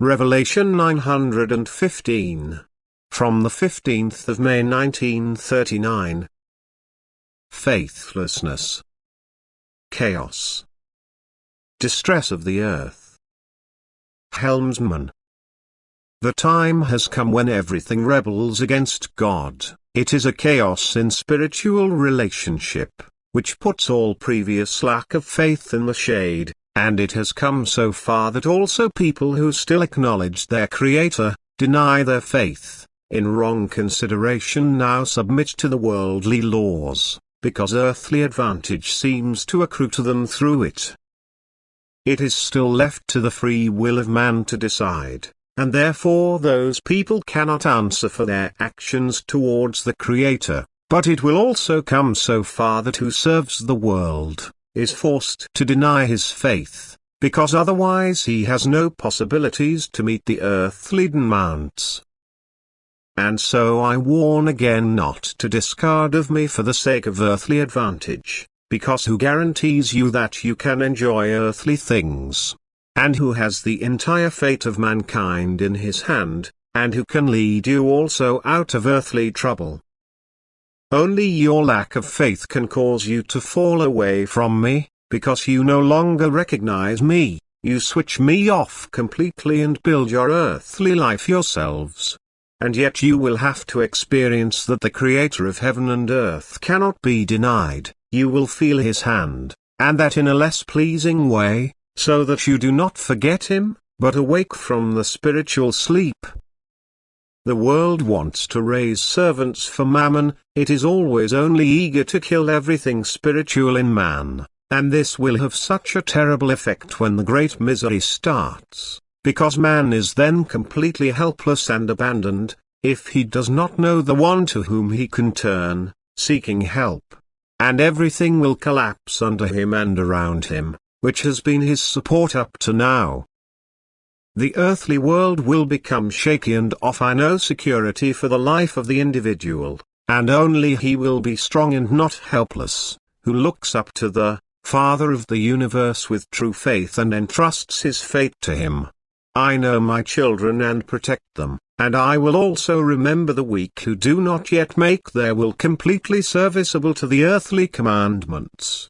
Revelation 915. From the 15th of May 1939. Faithlessness. Chaos. Distress of the earth. Helmsman. The time has come when everything rebels against God. It is a chaos in spiritual relationship, which puts all previous lack of faith in the shade, and it has come so far that also people who still acknowledge their Creator, deny their faith, in wrong consideration now submit to the worldly laws, because earthly advantage seems to accrue to them through it. It is still left to the free will of man to decide, and therefore those people cannot answer for their actions towards the Creator, but it will also come so far that who serves the world is forced to deny his faith, because otherwise he has no possibilities to meet the earthly demands. And so I warn again not to discard of me for the sake of earthly advantage, because who guarantees you that you can enjoy earthly things? And who has the entire fate of mankind in his hand, and who can lead you also out of earthly trouble? Only your lack of faith can cause you to fall away from me, because you no longer recognize me, you switch me off completely and build your earthly life yourselves. And yet you will have to experience that the Creator of heaven and earth cannot be denied, you will feel His hand, and that in a less pleasing way, so that you do not forget Him, but awake from the spiritual sleep. The world wants to raise servants for mammon, it is always only eager to kill everything spiritual in man, and this will have such a terrible effect when the great misery starts, because man is then completely helpless and abandoned, if he does not know the one to whom he can turn, seeking help. And everything will collapse under him and around him, which has been his support up to now. The earthly world will become shaky and offer no security for the life of the individual, and only he will be strong and not helpless, who looks up to the Father of the universe with true faith and entrusts his fate to Him. I know my children and protect them, and I will also remember the weak who do not yet make their will completely serviceable to the earthly commandments.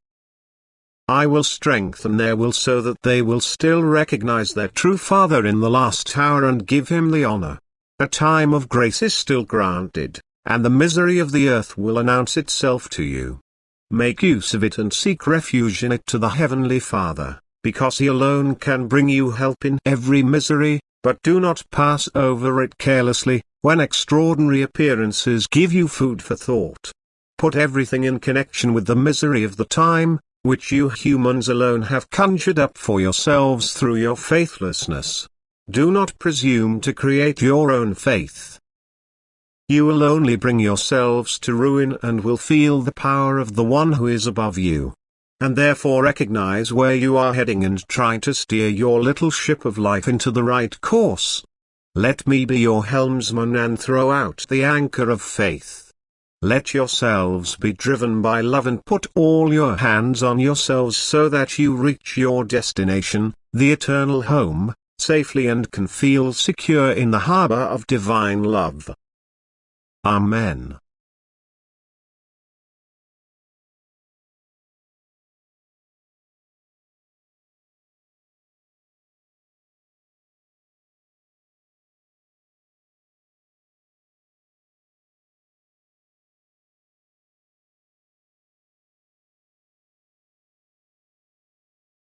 I will strengthen their will so that they will still recognize their true Father in the last hour and give Him the honor. A time of grace is still granted, and the misery of the earth will announce itself to you. Make use of it and seek refuge in it to the Heavenly Father, because He alone can bring you help in every misery, but do not pass over it carelessly, when extraordinary appearances give you food for thought. Put everything in connection with the misery of the time, which you humans alone have conjured up for yourselves through your faithlessness. Do not presume to create your own faith. You will only bring yourselves to ruin and will feel the power of the one who is above you. And therefore recognize where you are heading and try to steer your little ship of life into the right course. Let me be your helmsman and throw out the anchor of faith. Let yourselves be driven by love and put all your hands on yourselves so that you reach your destination, the eternal home, safely and can feel secure in the harbor of divine love. Amen.